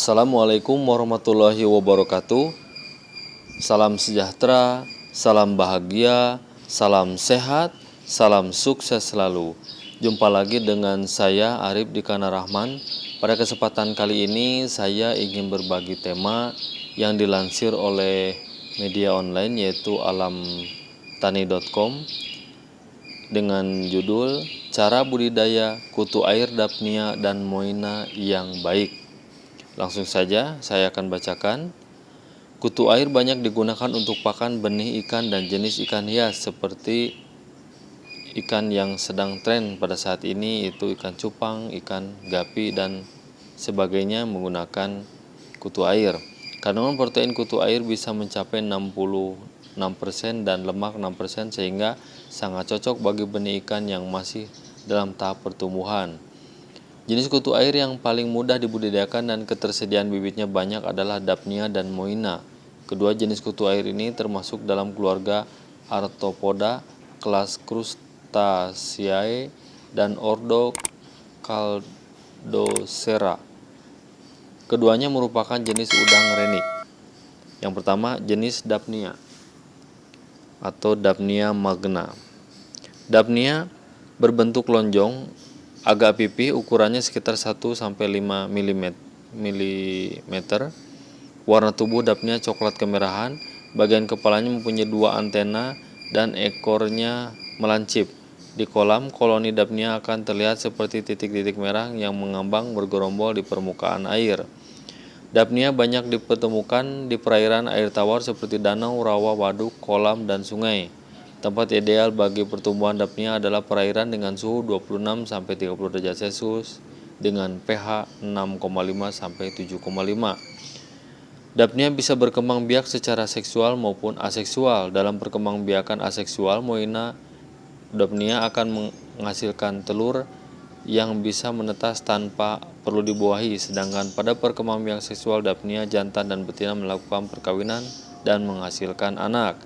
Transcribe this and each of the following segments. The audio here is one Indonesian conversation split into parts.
Assalamualaikum warahmatullahi wabarakatuh. Salam sejahtera, salam bahagia, salam sehat, salam sukses selalu. Jumpa lagi dengan saya Arif Dikana Rahman. Pada kesempatan kali ini saya ingin berbagi tema yang dilansir oleh media online yaitu alamtani.com dengan judul Cara Budidaya Kutu Air Daphnia dan Moina yang Baik. Langsung saja saya akan bacakan. Kutu air banyak digunakan untuk pakan benih ikan dan jenis ikan hias seperti ikan yang sedang tren pada saat ini, yaitu ikan cupang, ikan gapi dan sebagainya menggunakan kutu air. Kandungan protein kutu air bisa mencapai 66% dan lemak 6% sehingga sangat cocok bagi benih ikan yang masih dalam tahap pertumbuhan. Jenis kutu air yang paling mudah dibudidayakan dan ketersediaan bibitnya banyak adalah Daphnia dan Moina. Kedua jenis kutu air ini termasuk dalam keluarga Arthropoda, kelas Crustaceae, dan ordo Caldocera. Keduanya merupakan jenis udang renik. Yang pertama, jenis Daphnia atau Daphnia magna. Daphnia berbentuk lonjong, agak pipih, ukurannya sekitar 1-5 mm. Warna tubuh Daphnia coklat kemerahan, bagian kepalanya mempunyai 2 antena dan ekornya melancip. Di kolam, koloni Daphnia akan terlihat seperti titik-titik merah yang mengambang bergerombol di permukaan air. Daphnia banyak dipertemukan di perairan air tawar seperti danau, rawa, waduk, kolam, dan sungai. Tempat ideal bagi pertumbuhan Daphnia adalah perairan dengan suhu 26-30 derajat Celcius dengan pH 6,5-7,5. Daphnia bisa berkembang biak secara seksual maupun aseksual. Dalam perkembangbiakan aseksual, Moina Daphnia akan menghasilkan telur yang bisa menetas tanpa perlu dibuahi, sedangkan pada perkembangbiakan seksual Daphnia jantan dan betina melakukan perkawinan dan menghasilkan anak.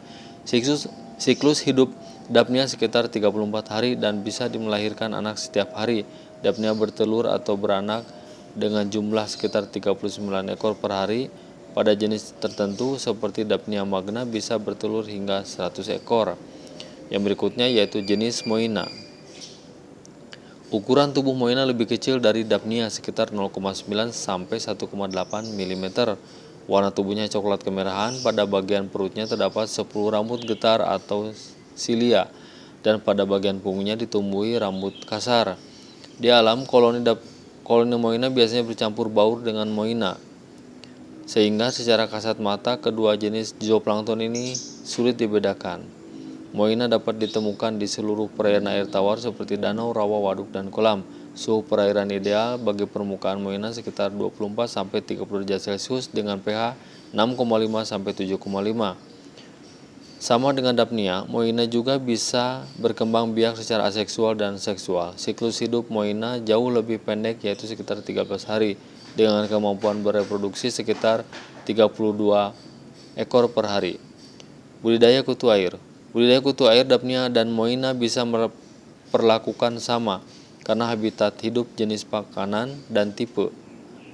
Siklus hidup Daphnia sekitar 34 hari dan bisa melahirkan anak setiap hari. Daphnia bertelur atau beranak dengan jumlah sekitar 39 ekor per hari. Pada jenis tertentu seperti Daphnia magna bisa bertelur hingga 100 ekor. Yang berikutnya yaitu jenis Moina. Ukuran tubuh Moina lebih kecil dari Daphnia sekitar 0,9-1,8 mm. Warna tubuhnya coklat kemerahan, pada bagian perutnya terdapat 10 rambut getar atau silia, dan pada bagian punggungnya ditumbuhi rambut kasar. Di alam, koloni Moina biasanya bercampur baur dengan Moina, sehingga secara kasat mata kedua jenis zooplankton ini sulit dibedakan. Moina dapat ditemukan di seluruh perairan air tawar seperti danau, rawa, waduk, dan kolam. Suhu perairan ideal bagi permukaan Moina sekitar 24-30 derajat Celcius dengan pH 6,5-7,5. Sama dengan Daphnia, Moina juga bisa berkembang biak secara aseksual dan seksual. Siklus hidup Moina jauh lebih pendek, yaitu sekitar 13 hari, dengan kemampuan bereproduksi sekitar 32 ekor per hari. Budidaya kutu air. Budidaya kutu air Daphnia dan Moina bisa perlakukan sama karena habitat hidup, jenis makanan, dan tipe.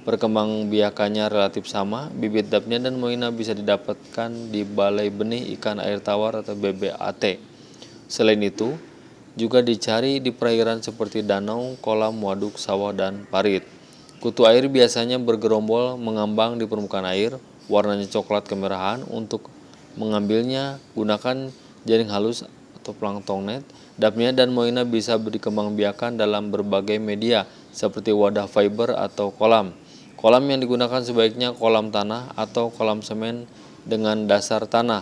Perkembangbiakannya relatif sama. Bibit Daphnia dan Moina bisa didapatkan di balai benih ikan air tawar atau BBAT. Selain itu, juga dicari di perairan seperti danau, kolam, waduk, sawah, dan parit. Kutu air biasanya bergerombol mengambang di permukaan air, warnanya coklat kemerahan. Untuk mengambilnya, gunakan jaring halus atau plankton net. Daphnia dan Moina bisa dikembangbiakan dalam berbagai media seperti wadah fiber atau kolam. Kolam yang digunakan sebaiknya kolam tanah atau kolam semen dengan dasar tanah.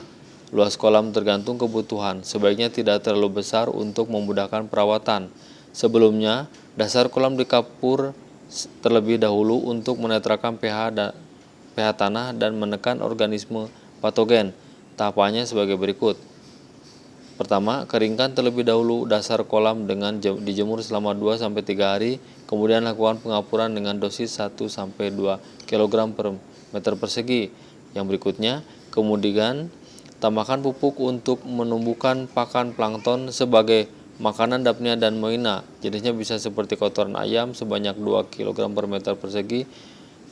Luas kolam tergantung kebutuhan, sebaiknya tidak terlalu besar untuk memudahkan perawatan. Sebelumnya, dasar kolam dikapur terlebih dahulu untuk menetralkan pH tanah dan menekan organisme patogen. Tahapannya sebagai berikut. Pertama, keringkan terlebih dahulu dasar kolam dengan dijemur selama 2-3 hari, kemudian lakukan pengapuran dengan dosis 1-2 kg per meter persegi. Yang berikutnya, kemudian tambahkan pupuk untuk menumbuhkan pakan plankton sebagai makanan Daphnia dan Moina. Jenisnya bisa seperti kotoran ayam sebanyak 2 kg per meter persegi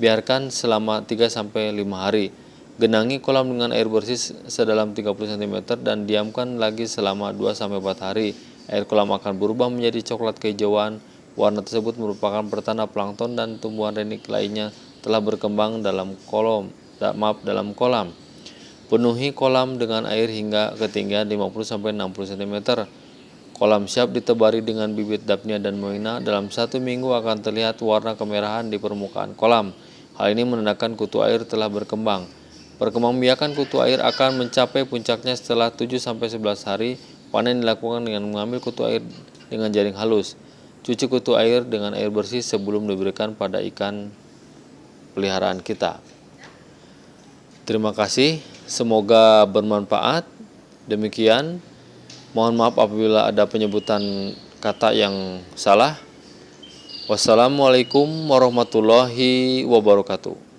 Biarkan selama 3-5 hari. Genangi kolam dengan air bersih sedalam 30 cm dan diamkan lagi selama 2-4 hari. Air kolam akan berubah menjadi coklat kehijauan. Warna tersebut merupakan pertanda plankton dan tumbuhan renik lainnya telah berkembang dalam kolam. Penuhi kolam dengan air hingga ketinggian 50-60 cm. Kolam siap ditebari dengan bibit Daphnia dan Moina. Dalam 1 minggu akan terlihat warna kemerahan di permukaan kolam. Hal ini menandakan kutu air telah berkembang. Perkembangbiakan kutu air akan mencapai puncaknya setelah 7-11 hari. Panen dilakukan dengan mengambil kutu air dengan jaring halus. Cuci kutu air dengan air bersih sebelum diberikan pada ikan peliharaan kita. Terima kasih, semoga bermanfaat. Demikian, mohon maaf apabila ada penyebutan kata yang salah. Wassalamualaikum warahmatullahi wabarakatuh.